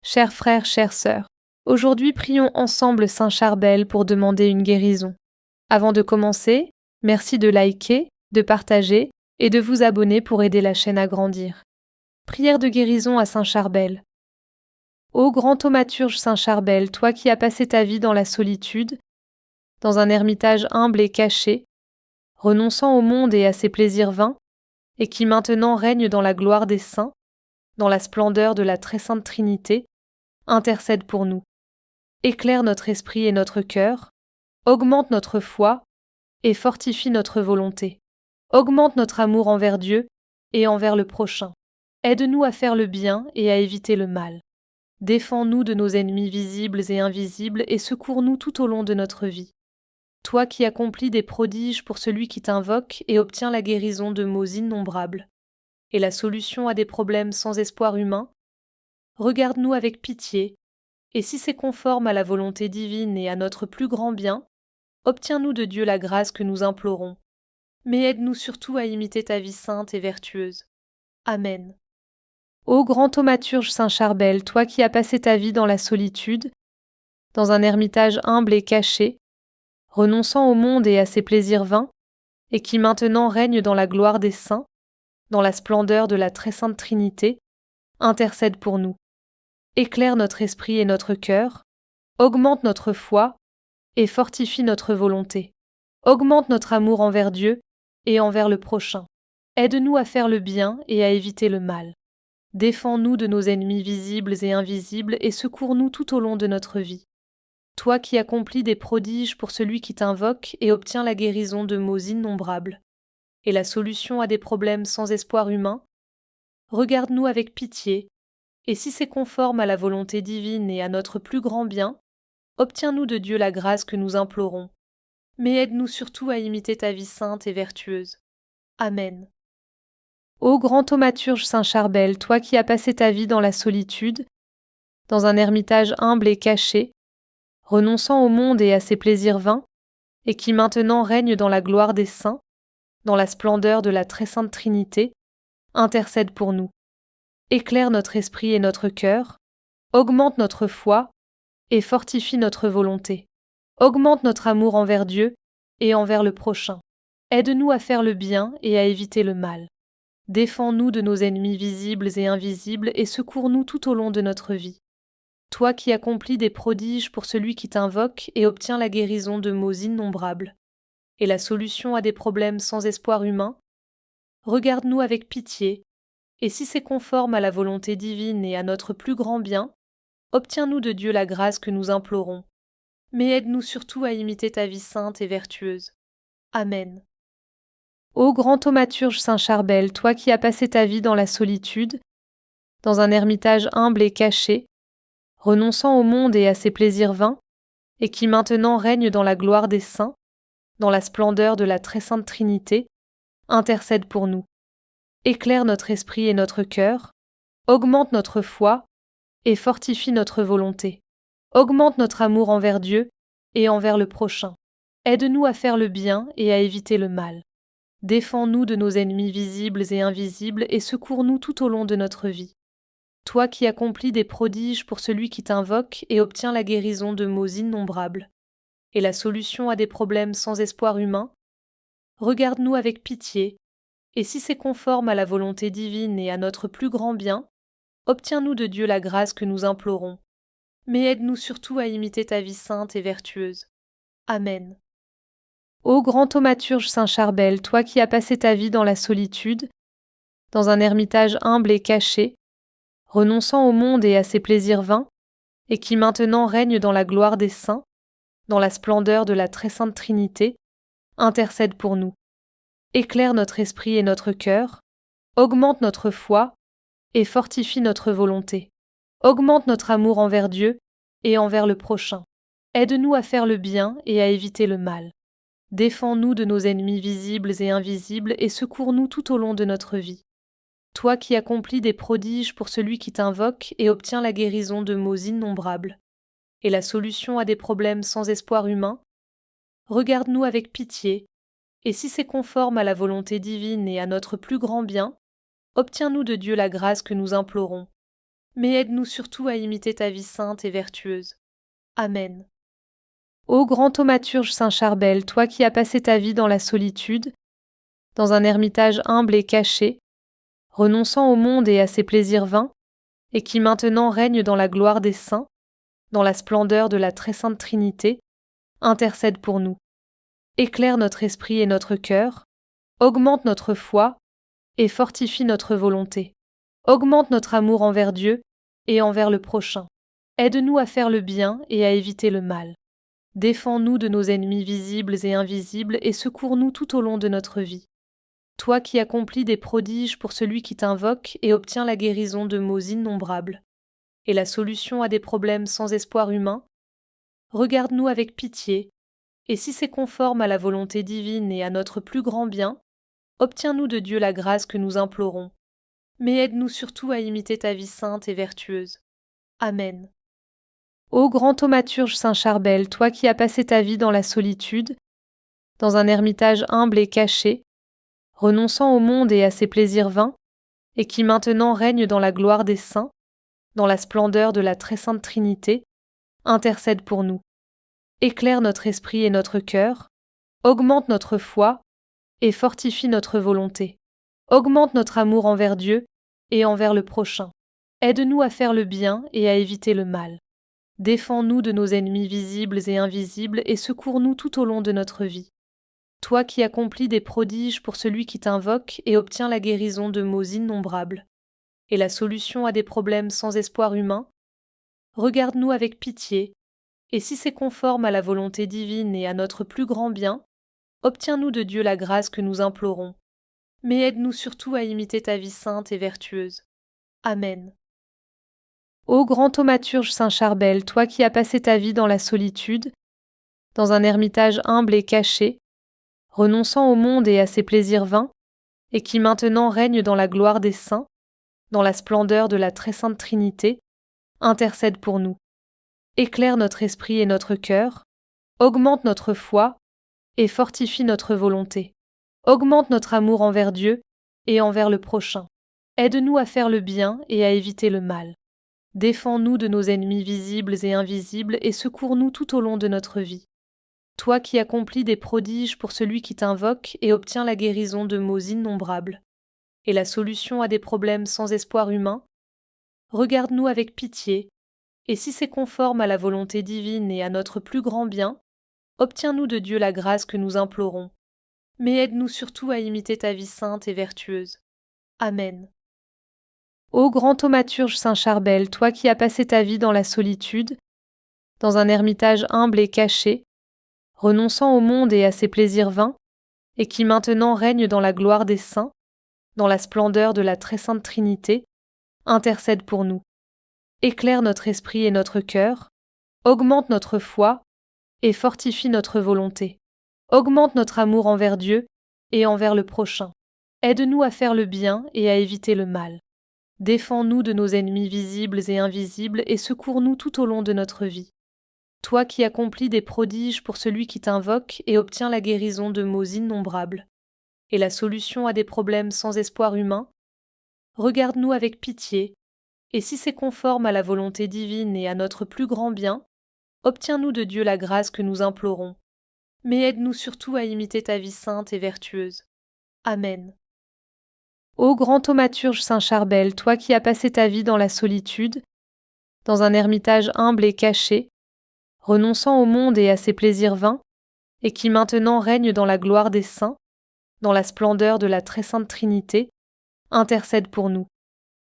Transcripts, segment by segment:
Chers frères, chères sœurs, aujourd'hui prions ensemble Saint Charbel pour demander une guérison. Avant de commencer, merci de liker, de partager et de vous abonner pour aider la chaîne à grandir. Prière de guérison à Saint Charbel. Ô grand thaumaturge Saint Charbel, toi qui as passé ta vie dans la solitude, dans un ermitage humble et caché, renonçant au monde et à ses plaisirs vains, et qui maintenant règne dans la gloire des saints, dans la splendeur de la très sainte Trinité, intercède pour nous. Éclaire notre esprit et notre cœur, augmente notre foi et fortifie notre volonté. Augmente notre amour envers Dieu et envers le prochain. Aide-nous à faire le bien et à éviter le mal. Défends-nous de nos ennemis visibles et invisibles et secours-nous tout au long de notre vie. Toi qui accomplis des prodiges pour celui qui t'invoque et obtiens la guérison de maux innombrables et la solution à des problèmes sans espoir humain, regarde-nous avec pitié, et si c'est conforme à la volonté divine et à notre plus grand bien, obtiens-nous de Dieu la grâce que nous implorons, mais aide-nous surtout à imiter ta vie sainte et vertueuse. Amen. Ô grand thaumaturge Saint Charbel, toi qui as passé ta vie dans la solitude, dans un ermitage humble et caché, renonçant au monde et à ses plaisirs vains, et qui maintenant règne dans la gloire des saints, dans la splendeur de la très sainte Trinité, intercède pour nous. Éclaire notre esprit et notre cœur, augmente notre foi et fortifie notre volonté. Augmente notre amour envers Dieu et envers le prochain. Aide-nous à faire le bien et à éviter le mal. Défends-nous de nos ennemis visibles et invisibles et secours-nous tout au long de notre vie. Toi qui accomplis des prodiges pour celui qui t'invoque et obtiens la guérison de maux innombrables et la solution à des problèmes sans espoir humain, regarde-nous avec pitié, et si c'est conforme à la volonté divine et à notre plus grand bien, obtiens-nous de Dieu la grâce que nous implorons, mais aide-nous surtout à imiter ta vie sainte et vertueuse. Amen. Ô grand thaumaturge Saint Charbel, toi qui as passé ta vie dans la solitude, dans un ermitage humble et caché, renonçant au monde et à ses plaisirs vains, et qui maintenant règne dans la gloire des saints, dans la splendeur de la très sainte Trinité, intercède pour nous. Éclaire notre esprit et notre cœur, augmente notre foi et fortifie notre volonté. Augmente notre amour envers Dieu et envers le prochain. Aide-nous à faire le bien et à éviter le mal. Défends-nous de nos ennemis visibles et invisibles et secours-nous tout au long de notre vie. Toi qui accomplis des prodiges pour celui qui t'invoque et obtiens la guérison de maux innombrables et la solution à des problèmes sans espoir humain, regarde-nous avec pitié, et si c'est conforme à la volonté divine et à notre plus grand bien, obtiens-nous de Dieu la grâce que nous implorons, mais aide-nous surtout à imiter ta vie sainte et vertueuse. Amen. Ô grand thaumaturge Saint Charbel, toi qui as passé ta vie dans la solitude, dans un ermitage humble et caché, renonçant au monde et à ses plaisirs vains, et qui maintenant règne dans la gloire des saints, dans la splendeur de la très sainte Trinité, intercède pour nous. Éclaire notre esprit et notre cœur, augmente notre foi et fortifie notre volonté. Augmente notre amour envers Dieu et envers le prochain. Aide-nous à faire le bien et à éviter le mal. Défends-nous de nos ennemis visibles et invisibles et secours-nous tout au long de notre vie. Toi qui accomplis des prodiges pour celui qui t'invoque et obtiens la guérison de maux innombrables et la solution à des problèmes sans espoir humain, regarde-nous avec pitié, et si c'est conforme à la volonté divine et à notre plus grand bien, obtiens-nous de Dieu la grâce que nous implorons, mais aide-nous surtout à imiter ta vie sainte et vertueuse. Amen. Ô grand thaumaturge Saint Charbel, toi qui as passé ta vie dans la solitude, dans un ermitage humble et caché, renonçant au monde et à ses plaisirs vains, et qui maintenant règne dans la gloire des saints, dans la splendeur de la très sainte Trinité, intercède pour nous. Éclaire notre esprit et notre cœur, augmente notre foi et fortifie notre volonté. Augmente notre amour envers Dieu et envers le prochain. Aide-nous à faire le bien et à éviter le mal. Défends-nous de nos ennemis visibles et invisibles et secours-nous tout au long de notre vie. Toi qui accomplis des prodiges pour celui qui t'invoque et obtiens la guérison de maux innombrables et la solution à des problèmes sans espoir humain, regarde-nous avec pitié, et si c'est conforme à la volonté divine et à notre plus grand bien, obtiens-nous de Dieu la grâce que nous implorons, mais aide-nous surtout à imiter ta vie sainte et vertueuse. Amen. Ô grand thaumaturge Saint Charbel, toi qui as passé ta vie dans la solitude, dans un ermitage humble et caché, renonçant au monde et à ses plaisirs vains, et qui maintenant règne dans la gloire des saints, dans la splendeur de la très sainte Trinité, intercède pour nous. Éclaire notre esprit et notre cœur, augmente notre foi et fortifie notre volonté. Augmente notre amour envers Dieu et envers le prochain. Aide-nous à faire le bien et à éviter le mal. Défends-nous de nos ennemis visibles et invisibles et secours-nous tout au long de notre vie. Toi qui accomplis des prodiges pour celui qui t'invoque et obtiens la guérison de maux innombrables, et la solution à des problèmes sans espoir humain, regarde-nous avec pitié, et si c'est conforme à la volonté divine et à notre plus grand bien, obtiens-nous de Dieu la grâce que nous implorons, mais aide-nous surtout à imiter ta vie sainte et vertueuse. Amen. Ô grand thaumaturge Saint Charbel, toi qui as passé ta vie dans la solitude, dans un ermitage humble et caché, renonçant au monde et à ses plaisirs vains, et qui maintenant règne dans la gloire des saints, dans la splendeur de la très sainte Trinité, intercède pour nous. Éclaire notre esprit et notre cœur, augmente notre foi et fortifie notre volonté. Augmente notre amour envers Dieu et envers le prochain. Aide-nous à faire le bien et à éviter le mal. Défends-nous de nos ennemis visibles et invisibles et secours-nous tout au long de notre vie. Toi qui accomplis des prodiges pour celui qui t'invoque et obtiens la guérison de maux innombrables, et la solution à des problèmes sans espoir humain, regarde-nous avec pitié, et si c'est conforme à la volonté divine et à notre plus grand bien, obtiens-nous de Dieu la grâce que nous implorons, mais aide-nous surtout à imiter ta vie sainte et vertueuse. Amen. Ô grand thaumaturge Saint Charbel, toi qui as passé ta vie dans la solitude, dans un ermitage humble et caché, renonçant au monde et à ses plaisirs vains, et qui maintenant règne dans la gloire des saints, dans la splendeur de la très sainte Trinité, intercède pour nous. Éclaire notre esprit et notre cœur, augmente notre foi et fortifie notre volonté. Augmente notre amour envers Dieu et envers le prochain. Aide-nous à faire le bien et à éviter le mal. Défends-nous de nos ennemis visibles et invisibles et secours-nous tout au long de notre vie. Toi qui accomplis des prodiges pour celui qui t'invoque et obtiens la guérison de maux innombrables, et la solution à des problèmes sans espoir humain, regarde-nous avec pitié, et si c'est conforme à la volonté divine et à notre plus grand bien, obtiens-nous de Dieu la grâce que nous implorons, mais aide-nous surtout à imiter ta vie sainte et vertueuse. Amen. Ô grand thaumaturge Saint Charbel, toi qui as passé ta vie dans la solitude, dans un ermitage humble et caché, renonçant au monde et à ses plaisirs vains, et qui maintenant règne dans la gloire des saints, dans la splendeur de la très sainte Trinité, intercède pour nous. Éclaire notre esprit et notre cœur, augmente notre foi et fortifie notre volonté. Augmente notre amour envers Dieu et envers le prochain. Aide-nous à faire le bien et à éviter le mal. Défends-nous de nos ennemis visibles et invisibles et secours-nous tout au long de notre vie. Toi qui accomplis des prodiges pour celui qui t'invoque et obtiens la guérison de maux innombrables, et la solution à des problèmes sans espoir humain, regarde-nous avec pitié, et si c'est conforme à la volonté divine et à notre plus grand bien, obtiens-nous de Dieu la grâce que nous implorons, mais aide-nous surtout à imiter ta vie sainte et vertueuse. Amen. Ô grand thaumaturge Saint Charbel, toi qui as passé ta vie dans la solitude, dans un ermitage humble et caché, renonçant au monde et à ses plaisirs vains, et qui maintenant règne dans la gloire des saints, dans la splendeur de la très sainte Trinité, intercède pour nous.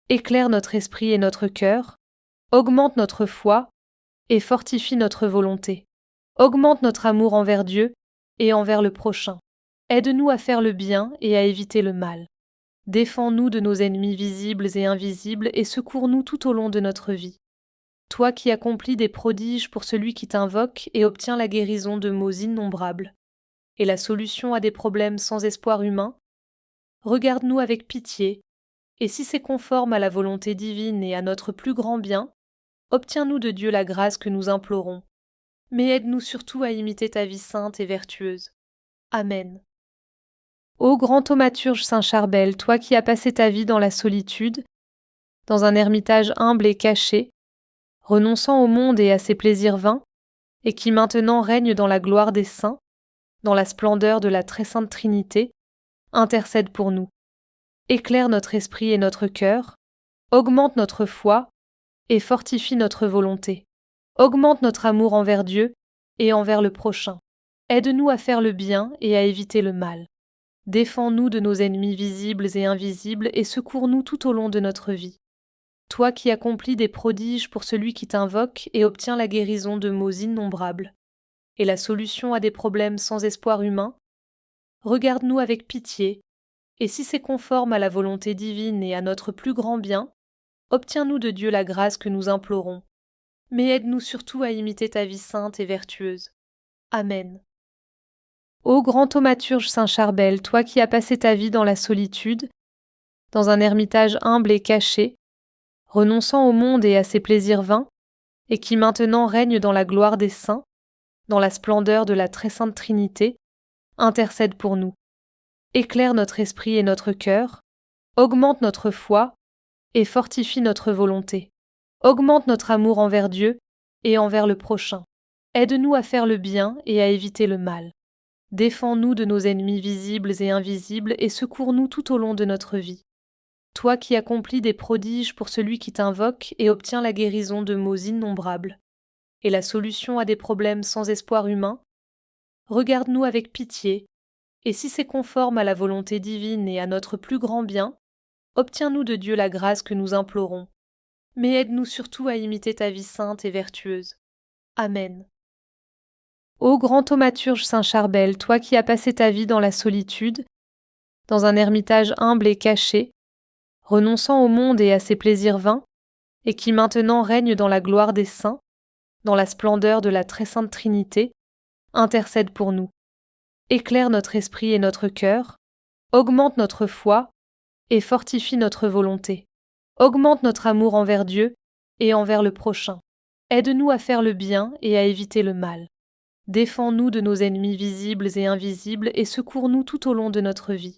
Éclaire notre esprit et notre cœur, augmente notre foi et fortifie notre volonté. Augmente notre amour envers Dieu et envers le prochain. Aide-nous à faire le bien et à éviter le mal. Défends-nous de nos ennemis visibles et invisibles et secours-nous tout au long de notre vie. Toi qui accomplis des prodiges pour celui qui t'invoque et obtiens la guérison de maux innombrables, et la solution à des problèmes sans espoir humain, regarde-nous avec pitié, et si c'est conforme à la volonté divine et à notre plus grand bien, obtiens-nous de Dieu la grâce que nous implorons, mais aide-nous surtout à imiter ta vie sainte et vertueuse. Amen. Ô grand thaumaturge Saint Charbel, toi qui as passé ta vie dans la solitude, dans un ermitage humble et caché, renonçant au monde et à ses plaisirs vains, et qui maintenant règne dans la gloire des saints, dans la splendeur de la très sainte Trinité, intercède pour nous. Éclaire notre esprit et notre cœur, augmente notre foi et fortifie notre volonté. Augmente notre amour envers Dieu et envers le prochain. Aide-nous à faire le bien et à éviter le mal. Défends-nous de nos ennemis visibles et invisibles et secours-nous tout au long de notre vie. Toi qui accomplis des prodiges pour celui qui t'invoque et obtiens la guérison de maux innombrables, et la solution à des problèmes sans espoir humain, regarde-nous avec pitié, et si c'est conforme à la volonté divine et à notre plus grand bien, obtiens-nous de Dieu la grâce que nous implorons, mais aide-nous surtout à imiter ta vie sainte et vertueuse. Amen. Ô grand thaumaturge Saint Charbel, toi qui as passé ta vie dans la solitude, dans un ermitage humble et caché, renonçant au monde et à ses plaisirs vains, et qui maintenant règne dans la gloire des saints, dans la splendeur de la très sainte Trinité, intercède pour nous. Éclaire notre esprit et notre cœur, augmente notre foi et fortifie notre volonté. Augmente notre amour envers Dieu et envers le prochain. Aide-nous à faire le bien et à éviter le mal. Défends-nous de nos ennemis visibles et invisibles et secours-nous tout au long de notre vie. Toi qui accomplis des prodiges pour celui qui t'invoque et obtiens la guérison de maux innombrables, et la solution à des problèmes sans espoir humain, regarde-nous avec pitié, et si c'est conforme à la volonté divine et à notre plus grand bien, obtiens-nous de Dieu la grâce que nous implorons, mais aide-nous surtout à imiter ta vie sainte et vertueuse. Amen. Ô grand thaumaturge Saint Charbel, toi qui as passé ta vie dans la solitude, dans un ermitage humble et caché, renonçant au monde et à ses plaisirs vains, et qui maintenant règne dans la gloire des saints, dans la splendeur de la très sainte Trinité, intercède pour nous. Éclaire notre esprit et notre cœur, augmente notre foi et fortifie notre volonté. Augmente notre amour envers Dieu et envers le prochain. Aide-nous à faire le bien et à éviter le mal. Défends-nous de nos ennemis visibles et invisibles et secours-nous tout au long de notre vie.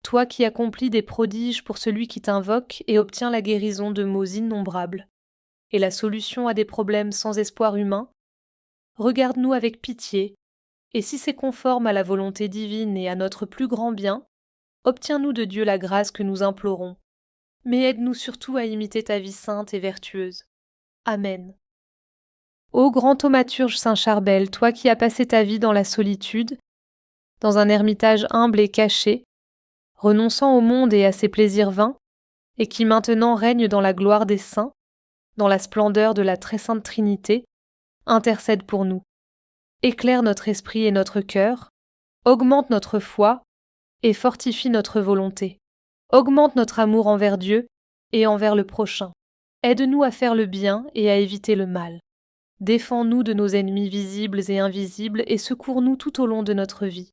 Toi qui accomplis des prodiges pour celui qui t'invoque et obtiens la guérison de maux innombrables, et la solution à des problèmes sans espoir humain, regarde-nous avec pitié, et si c'est conforme à la volonté divine et à notre plus grand bien, obtiens-nous de Dieu la grâce que nous implorons, mais aide-nous surtout à imiter ta vie sainte et vertueuse. Amen. Ô grand thaumaturge Saint Charbel, toi qui as passé ta vie dans la solitude, dans un ermitage humble et caché, renonçant au monde et à ses plaisirs vains, et qui maintenant règne dans la gloire des saints, dans la splendeur de la très sainte Trinité, intercède pour nous. Éclaire notre esprit et notre cœur, augmente notre foi et fortifie notre volonté. Augmente notre amour envers Dieu et envers le prochain. Aide-nous à faire le bien et à éviter le mal. Défends-nous de nos ennemis visibles et invisibles et secours-nous tout au long de notre vie.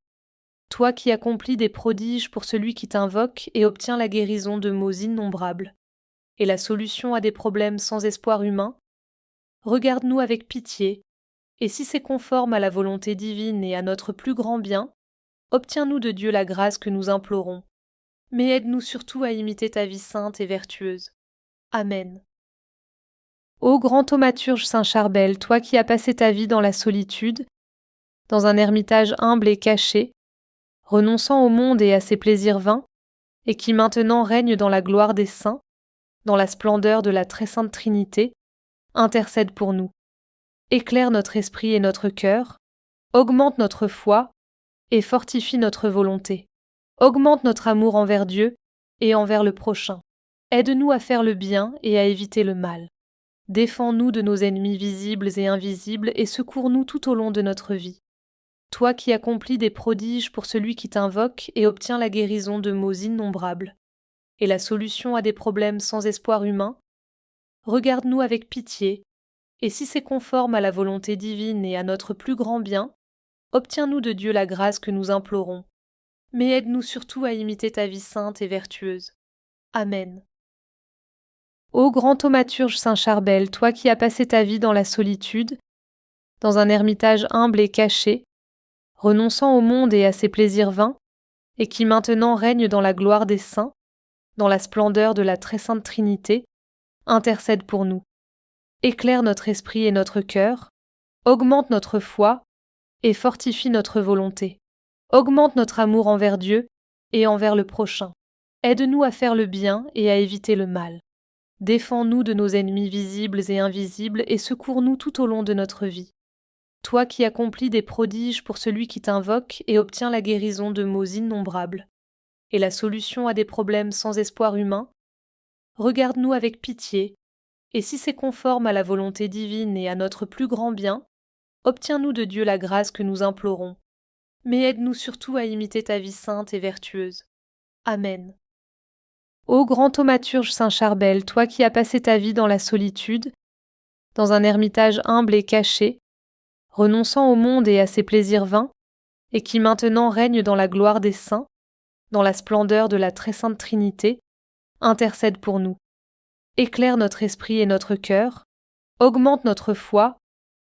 Toi qui accomplis des prodiges pour celui qui t'invoque et obtiens la guérison de maux innombrables, et la solution à des problèmes sans espoir humain, regarde-nous avec pitié, et si c'est conforme à la volonté divine et à notre plus grand bien, obtiens-nous de Dieu la grâce que nous implorons, mais aide-nous surtout à imiter ta vie sainte et vertueuse. Amen. Ô grand thaumaturge Saint Charbel, toi qui as passé ta vie dans la solitude, dans un ermitage humble et caché, renonçant au monde et à ses plaisirs vains, et qui maintenant règne dans la gloire des saints, dans la splendeur de la très sainte Trinité, intercède pour nous. Éclaire notre esprit et notre cœur, augmente notre foi et fortifie notre volonté. Augmente notre amour envers Dieu et envers le prochain. Aide-nous à faire le bien et à éviter le mal. Défends-nous de nos ennemis visibles et invisibles et secours-nous tout au long de notre vie. Toi qui accomplis des prodiges pour celui qui t'invoque et obtiens la guérison de maux innombrables, et la solution à des problèmes sans espoir humain, regarde-nous avec pitié, et si c'est conforme à la volonté divine et à notre plus grand bien, obtiens-nous de Dieu la grâce que nous implorons, mais aide-nous surtout à imiter ta vie sainte et vertueuse. Amen. Ô grand thaumaturge Saint Charbel, toi qui as passé ta vie dans la solitude, dans un ermitage humble et caché, renonçant au monde et à ses plaisirs vains, et qui maintenant règne dans la gloire des saints, dans la splendeur de la très sainte Trinité, intercède pour nous. Éclaire notre esprit et notre cœur, augmente notre foi et fortifie notre volonté. Augmente notre amour envers Dieu et envers le prochain. Aide-nous à faire le bien et à éviter le mal. Défends-nous de nos ennemis visibles et invisibles et secours-nous tout au long de notre vie. Toi qui accomplis des prodiges pour celui qui t'invoque et obtiens la guérison de maux innombrables et la solution à des problèmes sans espoir humain, regarde-nous avec pitié, et si c'est conforme à la volonté divine et à notre plus grand bien, obtiens-nous de Dieu la grâce que nous implorons, mais aide-nous surtout à imiter ta vie sainte et vertueuse. Amen. Ô grand thaumaturge Saint Charbel, toi qui as passé ta vie dans la solitude, dans un ermitage humble et caché, renonçant au monde et à ses plaisirs vains, et qui maintenant règne dans la gloire des saints, dans la splendeur de la très sainte Trinité, intercède pour nous. Éclaire notre esprit et notre cœur, augmente notre foi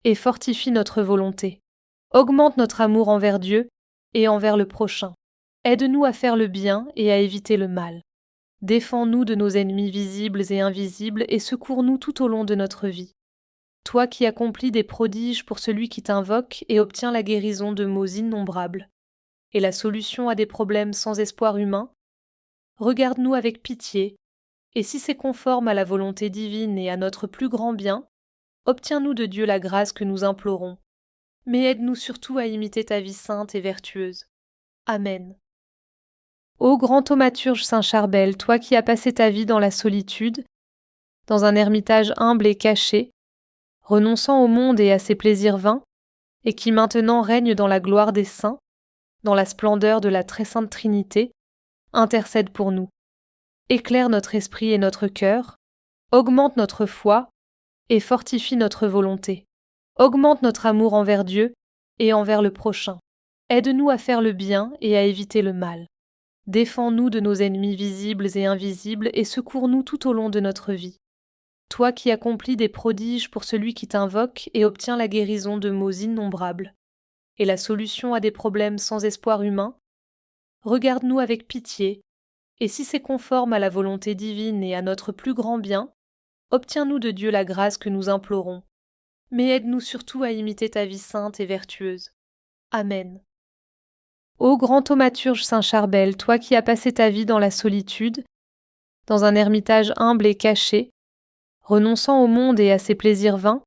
et fortifie notre volonté. Augmente notre amour envers Dieu et envers le prochain. Aide-nous à faire le bien et à éviter le mal. Défends-nous de nos ennemis visibles et invisibles et secours-nous tout au long de notre vie. Toi qui accomplis des prodiges pour celui qui t'invoque et obtiens la guérison de maux innombrables et la solution à des problèmes sans espoir humain, regarde-nous avec pitié, et si c'est conforme à la volonté divine et à notre plus grand bien, obtiens-nous de Dieu la grâce que nous implorons, mais aide-nous surtout à imiter ta vie sainte et vertueuse. Amen. Ô grand thaumaturge Saint Charbel, toi qui as passé ta vie dans la solitude, dans un ermitage humble et caché, renonçant au monde et à ses plaisirs vains, et qui maintenant règne dans la gloire des saints, dans la splendeur de la très sainte Trinité, intercède pour nous. Éclaire notre esprit et notre cœur, augmente notre foi et fortifie notre volonté. Augmente notre amour envers Dieu et envers le prochain. Aide-nous à faire le bien et à éviter le mal. Défends-nous de nos ennemis visibles et invisibles et secours-nous tout au long de notre vie. Toi qui accomplis des prodiges pour celui qui t'invoque et obtiens la guérison de maux innombrables et la solution à des problèmes sans espoir humain, regarde-nous avec pitié, et si c'est conforme à la volonté divine et à notre plus grand bien, obtiens-nous de Dieu la grâce que nous implorons, mais aide-nous surtout à imiter ta vie sainte et vertueuse. Amen. Ô grand thaumaturge Saint Charbel, toi qui as passé ta vie dans la solitude, dans un ermitage humble et caché, renonçant au monde et à ses plaisirs vains,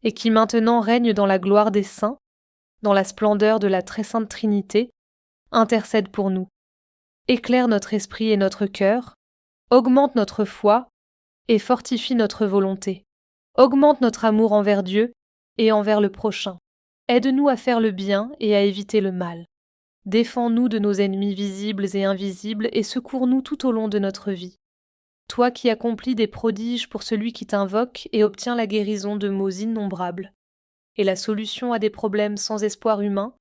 et qui maintenant règne dans la gloire des saints, dans la splendeur de la très sainte Trinité, intercède pour nous. Éclaire notre esprit et notre cœur, augmente notre foi et fortifie notre volonté. Augmente notre amour envers Dieu et envers le prochain. Aide-nous à faire le bien et à éviter le mal. Défends-nous de nos ennemis visibles et invisibles et secours-nous tout au long de notre vie. Toi qui accomplis des prodiges pour celui qui t'invoque et obtiens la guérison de maux innombrables et la solution à des problèmes sans espoir humain,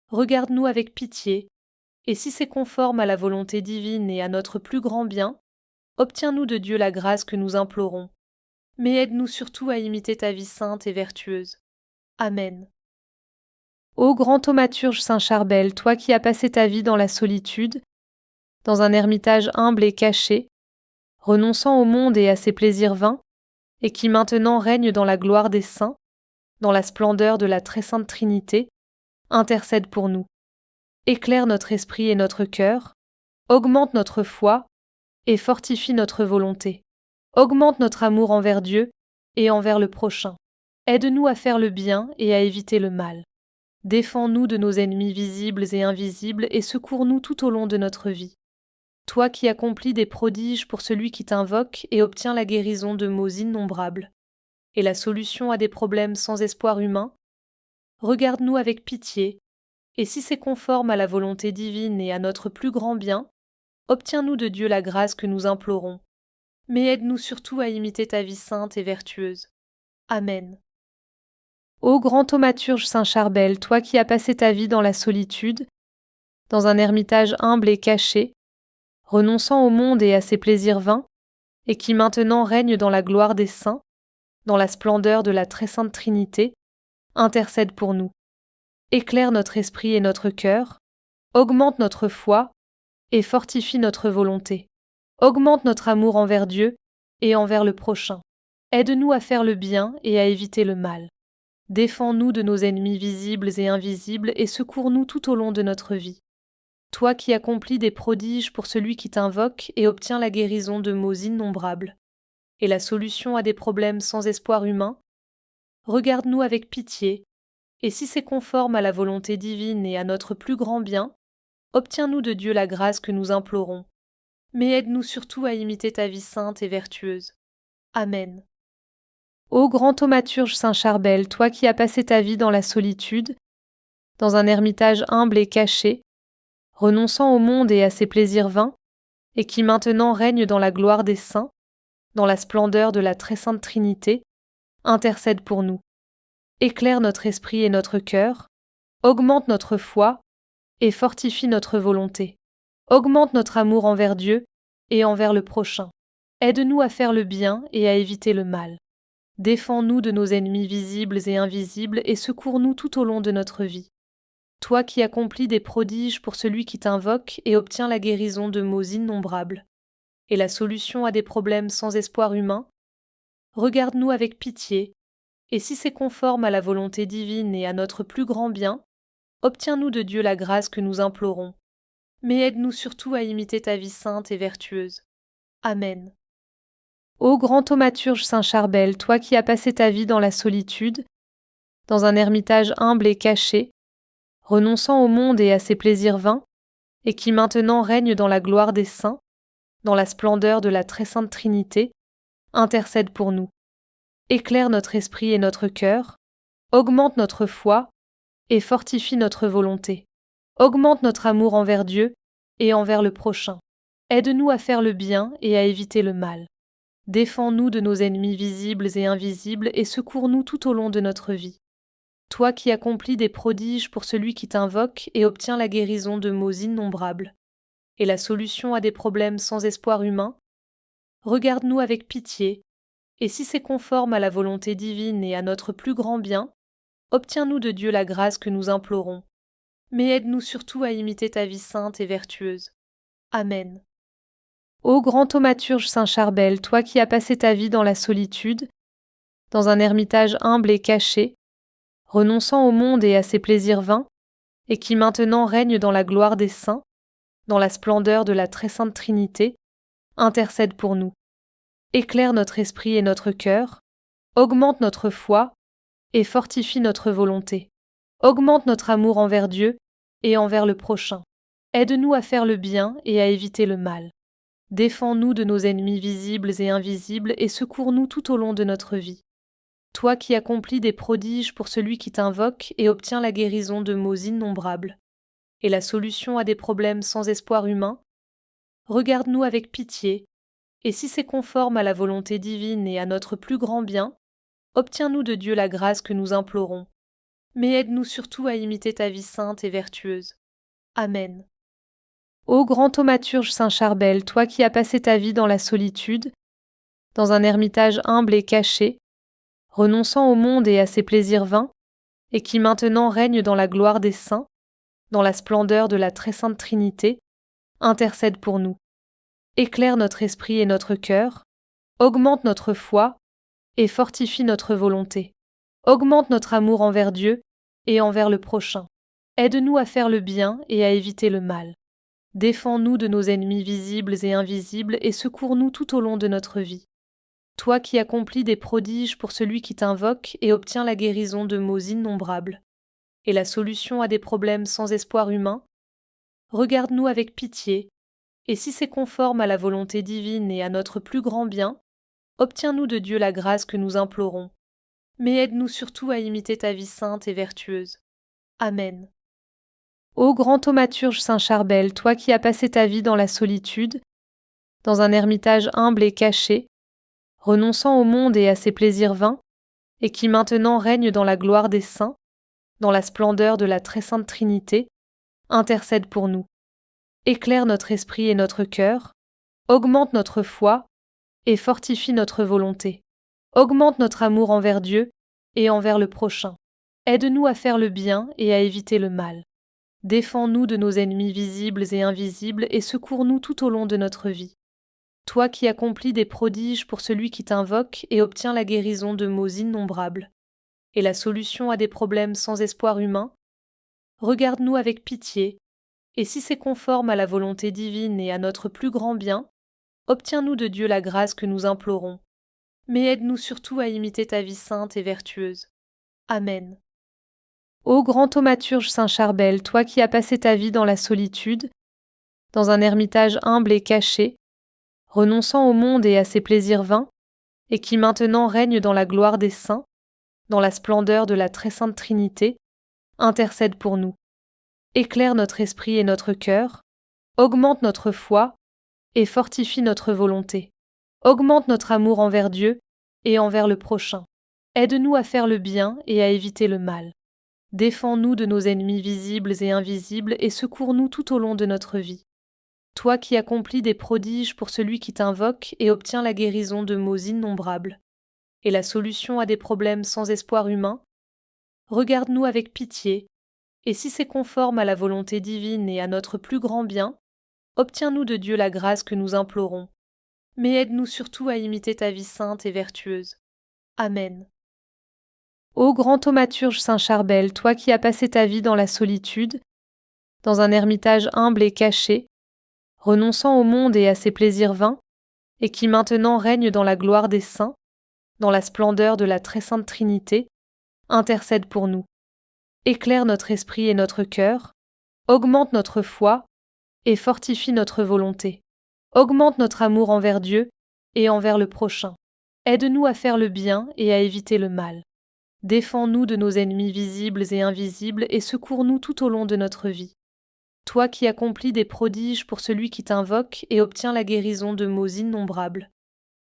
regarde-nous avec pitié, et si c'est conforme à la volonté divine et à notre plus grand bien, obtiens-nous de Dieu la grâce que nous implorons, mais aide-nous surtout à imiter ta vie sainte et vertueuse. Amen. Ô grand thaumaturge Saint Charbel, toi qui as passé ta vie dans la solitude, dans un ermitage humble et caché, renonçant au monde et à ses plaisirs vains, et qui maintenant règne dans la gloire des saints, dans la splendeur de la très sainte Trinité, intercède pour nous. Éclaire notre esprit et notre cœur, augmente notre foi et fortifie notre volonté. Augmente notre amour envers Dieu et envers le prochain. Aide-nous à faire le bien et à éviter le mal. Défends-nous de nos ennemis visibles et invisibles et secours-nous tout au long de notre vie. Toi qui accomplis des prodiges pour celui qui t'invoque et obtiens la guérison de maux innombrables et la solution à des problèmes sans espoir humain, regarde-nous avec pitié, et si c'est conforme à la volonté divine et à notre plus grand bien, obtiens-nous de Dieu la grâce que nous implorons, mais aide-nous surtout à imiter ta vie sainte et vertueuse. Amen. Ô grand thaumaturge Saint Charbel, toi qui as passé ta vie dans la solitude, dans un ermitage humble et caché, renonçant au monde et à ses plaisirs vains, et qui maintenant règne dans la gloire des saints, dans la splendeur de la très sainte Trinité, intercède pour nous. Éclaire notre esprit et notre cœur, augmente notre foi et fortifie notre volonté. Augmente notre amour envers Dieu et envers le prochain. Aide-nous à faire le bien et à éviter le mal. Défends-nous de nos ennemis visibles et invisibles et secours-nous tout au long de notre vie. Toi qui accomplis des prodiges pour celui qui t'invoque et obtiens la guérison de maux innombrables, et la solution à des problèmes sans espoir humain, regarde-nous avec pitié, et si c'est conforme à la volonté divine et à notre plus grand bien, obtiens-nous de Dieu la grâce que nous implorons, mais aide-nous surtout à imiter ta vie sainte et vertueuse. Amen. Ô grand thaumaturge Saint Charbel, toi qui as passé ta vie dans la solitude, dans un ermitage humble et caché, renonçant au monde et à ses plaisirs vains, et qui maintenant règne dans la gloire des saints, dans la splendeur de la très sainte Trinité, intercède pour nous. Éclaire notre esprit et notre cœur, augmente notre foi et fortifie notre volonté. Augmente notre amour envers Dieu et envers le prochain. Aide-nous à faire le bien et à éviter le mal. Défends-nous de nos ennemis visibles et invisibles et secours-nous tout au long de notre vie. Toi qui accomplis des prodiges pour celui qui t'invoque et obtiens la guérison de maux innombrables, et la solution à des problèmes sans espoir humain, regarde-nous avec pitié, et si c'est conforme à la volonté divine et à notre plus grand bien, obtiens-nous de Dieu la grâce que nous implorons, mais aide-nous surtout à imiter ta vie sainte et vertueuse. Amen. Ô grand thaumaturge Saint Charbel, toi qui as passé ta vie dans la solitude, dans un ermitage humble et caché, renonçant au monde et à ses plaisirs vains, et qui maintenant règne dans la gloire des saints, dans la splendeur de la très sainte Trinité, intercède pour nous. Éclaire notre esprit et notre cœur, augmente notre foi et fortifie notre volonté. Augmente notre amour envers Dieu et envers le prochain. Aide-nous à faire le bien et à éviter le mal. Défends-nous de nos ennemis visibles et invisibles et secours-nous tout au long de notre vie. Toi qui accomplis des prodiges pour celui qui t'invoque et obtiens la guérison de maux innombrables, et la solution à des problèmes sans espoir humain, regarde-nous avec pitié, et si c'est conforme à la volonté divine et à notre plus grand bien, obtiens-nous de Dieu la grâce que nous implorons, mais aide-nous surtout à imiter ta vie sainte et vertueuse. Amen. Ô grand thaumaturge Saint Charbel, toi qui as passé ta vie dans la solitude, dans un ermitage humble et caché, renonçant au monde et à ses plaisirs vains, et qui maintenant règne dans la gloire des saints, dans la splendeur de la très sainte Trinité, intercède pour nous. Éclaire notre esprit et notre cœur, augmente notre foi et fortifie notre volonté. Augmente notre amour envers Dieu et envers le prochain. Aide-nous à faire le bien et à éviter le mal. Défends-nous de nos ennemis visibles et invisibles et secours-nous tout au long de notre vie. Toi qui accomplis des prodiges pour celui qui t'invoque et obtiens la guérison de maux innombrables, et la solution à des problèmes sans espoir humain, regarde-nous avec pitié, et si c'est conforme à la volonté divine et à notre plus grand bien, obtiens-nous de Dieu la grâce que nous implorons, mais aide-nous surtout à imiter ta vie sainte et vertueuse. Amen. Ô grand thaumaturge Saint Charbel, toi qui as passé ta vie dans la solitude, dans un ermitage humble et caché, renonçant au monde et à ses plaisirs vains, et qui maintenant règne dans la gloire des saints, dans la splendeur de la très sainte Trinité, intercède pour nous. Éclaire notre esprit et notre cœur, augmente notre foi et fortifie notre volonté. Augmente notre amour envers Dieu et envers le prochain. Aide-nous à faire le bien et à éviter le mal. Défends-nous de nos ennemis visibles et invisibles et secours-nous tout au long de notre vie. Toi qui accomplis des prodiges pour celui qui t'invoque et obtiens la guérison de maux innombrables, et la solution à des problèmes sans espoir humain, regarde-nous avec pitié, et si c'est conforme à la volonté divine et à notre plus grand bien, obtiens-nous de Dieu la grâce que nous implorons, mais aide-nous surtout à imiter ta vie sainte et vertueuse. Amen. Ô grand thaumaturge Saint Charbel, toi qui as passé ta vie dans la solitude, dans un ermitage humble et caché, renonçant au monde et à ses plaisirs vains, et qui maintenant règne dans la gloire des saints, dans la splendeur de la très sainte Trinité, intercède pour nous. Éclaire notre esprit et notre cœur, augmente notre foi et fortifie notre volonté. Augmente notre amour envers Dieu et envers le prochain. Aide-nous à faire le bien et à éviter le mal. Défends-nous de nos ennemis visibles et invisibles et secours-nous tout au long de notre vie. Toi qui accomplis des prodiges pour celui qui t'invoque et obtiens la guérison de maux innombrables, et la solution à des problèmes sans espoir humain, regarde-nous avec pitié, et si c'est conforme à la volonté divine et à notre plus grand bien, obtiens-nous de Dieu la grâce que nous implorons, mais aide-nous surtout à imiter ta vie sainte et vertueuse. Amen. Ô grand thaumaturge Saint Charbel, toi qui as passé ta vie dans la solitude, dans un ermitage humble et caché, renonçant au monde et à ses plaisirs vains, et qui maintenant règne dans la gloire des saints, dans la splendeur de la très sainte Trinité, intercède pour nous. Éclaire notre esprit et notre cœur, augmente notre foi et fortifie notre volonté. Augmente notre amour envers Dieu et envers le prochain. Aide-nous à faire le bien et à éviter le mal. Défends-nous de nos ennemis visibles et invisibles et secours-nous tout au long de notre vie. Toi qui accomplis des prodiges pour celui qui t'invoque et obtiens la guérison de maux innombrables, et la solution à des problèmes sans espoir humain, regarde-nous avec pitié, et si c'est conforme à la volonté divine et à notre plus grand bien, obtiens-nous de Dieu la grâce que nous implorons, mais aide-nous surtout à imiter ta vie sainte et vertueuse. Amen. Ô grand thaumaturge Saint Charbel, toi qui as passé ta vie dans la solitude, dans un ermitage humble et caché, renonçant au monde et à ses plaisirs vains, et qui maintenant règne dans la gloire des saints, dans la splendeur de la très sainte Trinité, intercède pour nous. Éclaire notre esprit et notre cœur, augmente notre foi et fortifie notre volonté. Augmente notre amour envers Dieu et envers le prochain. Aide-nous à faire le bien et à éviter le mal. Défends-nous de nos ennemis visibles et invisibles et secours-nous tout au long de notre vie. Toi qui accomplis des prodiges pour celui qui t'invoque et obtiens la guérison de maux innombrables,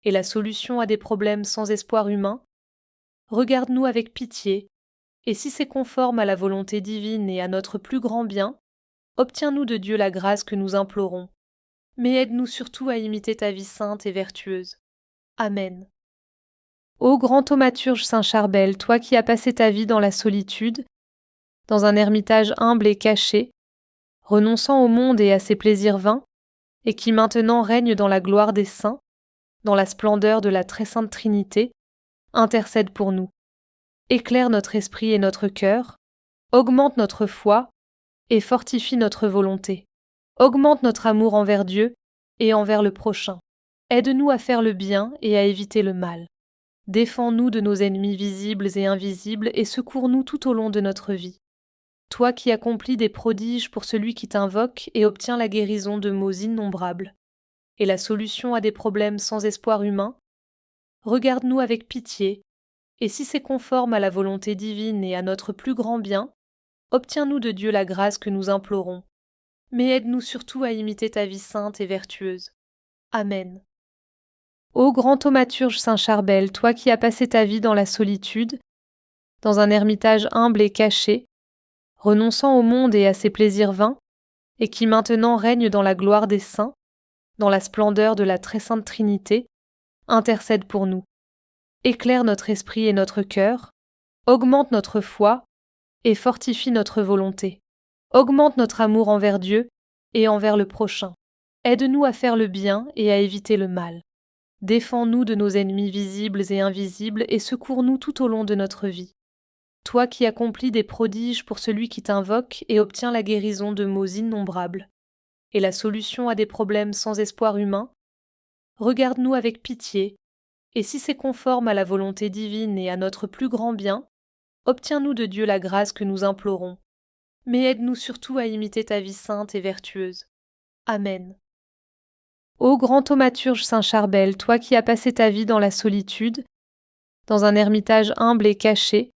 et la solution à des problèmes sans espoir humain, regarde-nous avec pitié, et si c'est conforme à la volonté divine et à notre plus grand bien, obtiens-nous de Dieu la grâce que nous implorons, mais aide-nous surtout à imiter ta vie sainte et vertueuse. Amen. Ô grand thaumaturge Saint Charbel, toi qui as passé ta vie dans la solitude, dans un ermitage humble et caché, renonçant au monde et à ses plaisirs vains, et qui maintenant règne dans la gloire des saints, dans la splendeur de la très sainte Trinité, intercède pour nous. Éclaire notre esprit et notre cœur, augmente notre foi et fortifie notre volonté. Augmente notre amour envers Dieu et envers le prochain. Aide-nous à faire le bien et à éviter le mal. Défends-nous de nos ennemis visibles et invisibles et secours-nous tout au long de notre vie. Toi qui accomplis des prodiges pour celui qui t'invoque et obtiens la guérison de maux innombrables, et la solution à des problèmes sans espoir humain, regarde-nous avec pitié, et si c'est conforme à la volonté divine et à notre plus grand bien, obtiens-nous de Dieu la grâce que nous implorons, mais aide-nous surtout à imiter ta vie sainte et vertueuse. Amen. Ô grand thaumaturge Saint Charbel, toi qui as passé ta vie dans la solitude, dans un ermitage humble et caché, renonçant au monde et à ses plaisirs vains, et qui maintenant règne dans la gloire des saints, dans la splendeur de la très sainte Trinité, intercède pour nous. Éclaire notre esprit et notre cœur, augmente notre foi et fortifie notre volonté. Augmente notre amour envers Dieu et envers le prochain. Aide-nous à faire le bien et à éviter le mal. Défends-nous de nos ennemis visibles et invisibles et secours-nous tout au long de notre vie. Toi qui accomplis des prodiges pour celui qui t'invoque et obtiens la guérison de maux innombrables, et la solution à des problèmes sans espoir humain, regarde-nous avec pitié, et si c'est conforme à la volonté divine et à notre plus grand bien, obtiens-nous de Dieu la grâce que nous implorons, mais aide-nous surtout à imiter ta vie sainte et vertueuse. Amen. Ô grand thaumaturge Saint Charbel, toi qui as passé ta vie dans la solitude, dans un ermitage humble et caché,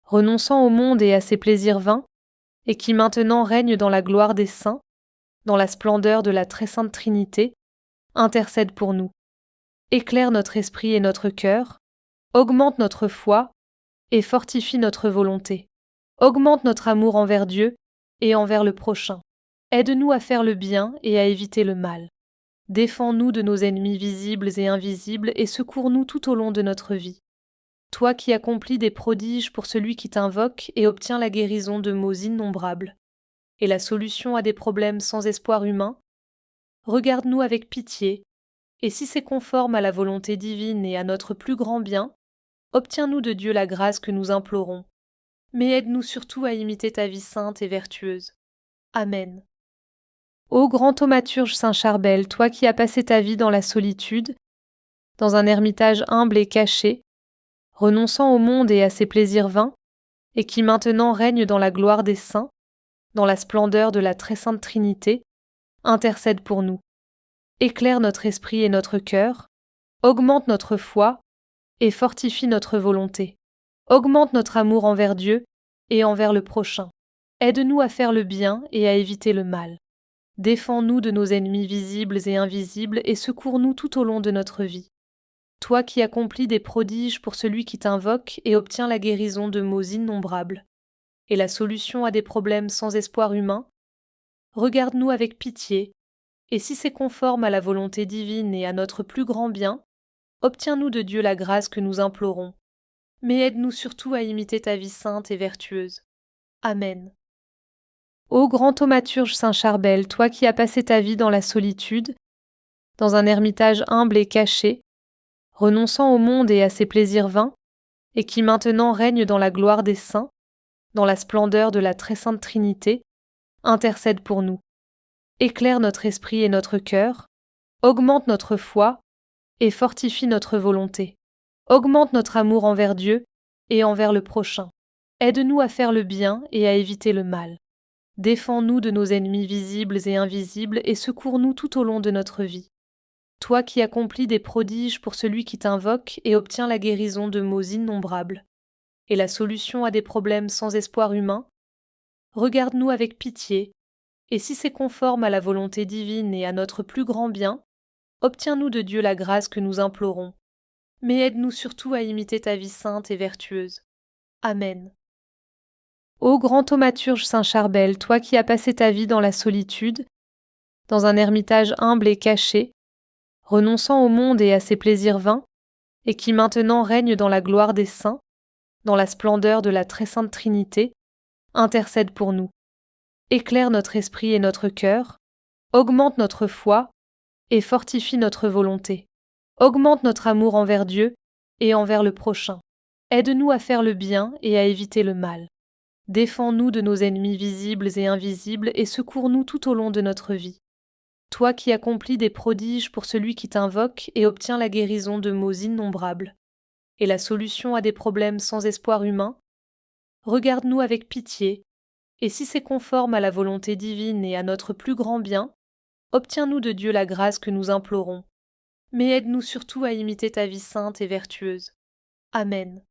renonçant au monde et à ses plaisirs vains, et qui maintenant règne dans la gloire des saints, dans la splendeur de la très sainte Trinité, intercède pour nous. Éclaire notre esprit et notre cœur, augmente notre foi et fortifie notre volonté. Augmente notre amour envers Dieu et envers le prochain. Aide-nous à faire le bien et à éviter le mal. Défends-nous de nos ennemis visibles et invisibles et secours-nous tout au long de notre vie. Toi qui accomplis des prodiges pour celui qui t'invoque et obtiens la guérison de maux innombrables, et la solution à des problèmes sans espoir humain, regarde-nous avec pitié, Et si c'est conforme à la volonté divine et à notre plus grand bien, obtiens-nous de Dieu la grâce que nous implorons. Mais aide-nous surtout à imiter ta vie sainte et vertueuse. Amen. Ô grand thaumaturge Saint Charbel, toi qui as passé ta vie dans la solitude, dans un ermitage humble et caché, renonçant au monde et à ses plaisirs vains, et qui maintenant règne dans la gloire des saints, dans la splendeur de la très sainte Trinité, intercède pour nous. Éclaire notre esprit et notre cœur, augmente notre foi et fortifie notre volonté. Augmente notre amour envers Dieu et envers le prochain. Aide-nous à faire le bien et à éviter le mal. Défends-nous de nos ennemis visibles et invisibles et secours-nous tout au long de notre vie. Toi qui accomplis des prodiges pour celui qui t'invoque et obtiens la guérison de maux innombrables, et la solution à des problèmes sans espoir humain, regarde-nous avec pitié, et si c'est conforme à la volonté divine et à notre plus grand bien, obtiens-nous de Dieu la grâce que nous implorons. Mais aide-nous surtout à imiter ta vie sainte et vertueuse. Amen. Ô grand thaumaturge Saint Charbel, toi qui as passé ta vie dans la solitude, dans un ermitage humble et caché, renonçant au monde et à ses plaisirs vains, et qui maintenant règne dans la gloire des saints, dans la splendeur de la très sainte Trinité, intercède pour nous. Éclaire notre esprit et notre cœur, augmente notre foi et fortifie notre volonté. Augmente notre amour envers Dieu et envers le prochain. Aide-nous à faire le bien et à éviter le mal. Défends-nous de nos ennemis visibles et invisibles et secours-nous tout au long de notre vie. Toi qui accomplis des prodiges pour celui qui t'invoque et obtiens la guérison de maux innombrables, et la solution à des problèmes sans espoir humain, regarde-nous avec pitié, et si c'est conforme à la volonté divine et à notre plus grand bien, obtiens-nous de Dieu la grâce que nous implorons. Mais aide-nous surtout à imiter ta vie sainte et vertueuse. Amen. Ô grand thaumaturge Saint Charbel, toi qui as passé ta vie dans la solitude, dans un ermitage humble et caché, renonçant au monde et à ses plaisirs vains, et qui maintenant règne dans la gloire des saints, dans la splendeur de la très sainte Trinité, intercède pour nous. Éclaire notre esprit et notre cœur, augmente notre foi et fortifie notre volonté. Augmente notre amour envers Dieu et envers le prochain. Aide-nous à faire le bien et à éviter le mal. Défends-nous de nos ennemis visibles et invisibles et secours-nous tout au long de notre vie. Toi qui accomplis des prodiges pour celui qui t'invoque et obtiens la guérison de maux innombrables, et la solution à des problèmes sans espoir humain, regarde-nous avec pitié, et si c'est conforme à la volonté divine et à notre plus grand bien, obtiens-nous de Dieu la grâce que nous implorons. Mais aide-nous surtout à imiter ta vie sainte et vertueuse. Amen.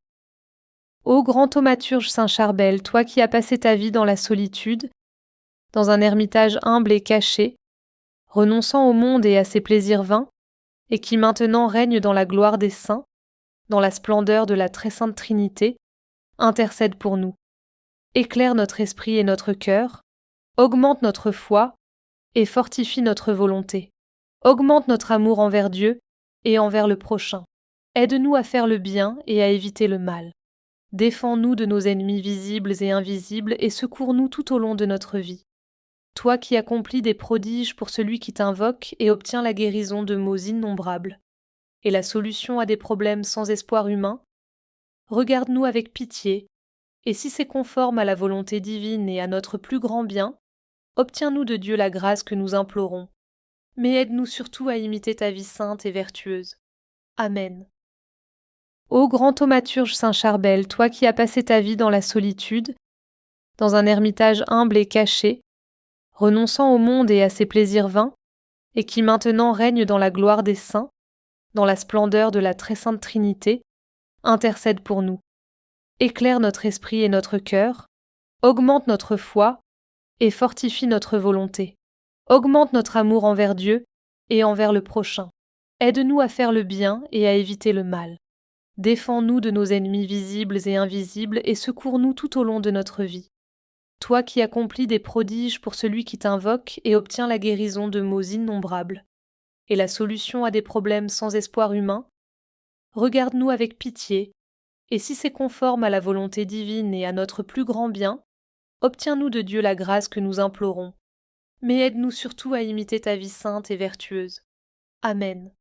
Ô grand thaumaturge Saint Charbel, toi qui as passé ta vie dans la solitude, dans un ermitage humble et caché, renonçant au monde et à ses plaisirs vains, et qui maintenant règne dans la gloire des saints, dans la splendeur de la très sainte Trinité, intercède pour nous. Éclaire notre esprit et notre cœur, augmente notre foi et fortifie notre volonté. Augmente notre amour envers Dieu et envers le prochain. Aide-nous à faire le bien et à éviter le mal. Défends-nous de nos ennemis visibles et invisibles et secours-nous tout au long de notre vie. Toi qui accomplis des prodiges pour celui qui t'invoque et obtiens la guérison de maux innombrables, et la solution à des problèmes sans espoir humain, regarde-nous avec pitié, et si c'est conforme à la volonté divine et à notre plus grand bien, obtiens-nous de Dieu la grâce que nous implorons. Mais aide-nous surtout à imiter ta vie sainte et vertueuse. Amen. Ô grand thaumaturge Saint Charbel, toi qui as passé ta vie dans la solitude, dans un ermitage humble et caché, renonçant au monde et à ses plaisirs vains, et qui maintenant règne dans la gloire des saints, dans la splendeur de la très sainte Trinité, intercède pour nous. Éclaire notre esprit et notre cœur, augmente notre foi et fortifie notre volonté. Augmente notre amour envers Dieu et envers le prochain. Aide-nous à faire le bien et à éviter le mal. Défends-nous de nos ennemis visibles et invisibles et secours-nous tout au long de notre vie. Toi qui accomplis des prodiges pour celui qui t'invoque et obtiens la guérison de maux innombrables, et la solution à des problèmes sans espoir humain, regarde-nous avec pitié, et si c'est conforme à la volonté divine et à notre plus grand bien, obtiens-nous de Dieu la grâce que nous implorons. Mais aide-nous surtout à imiter ta vie sainte et vertueuse. Amen.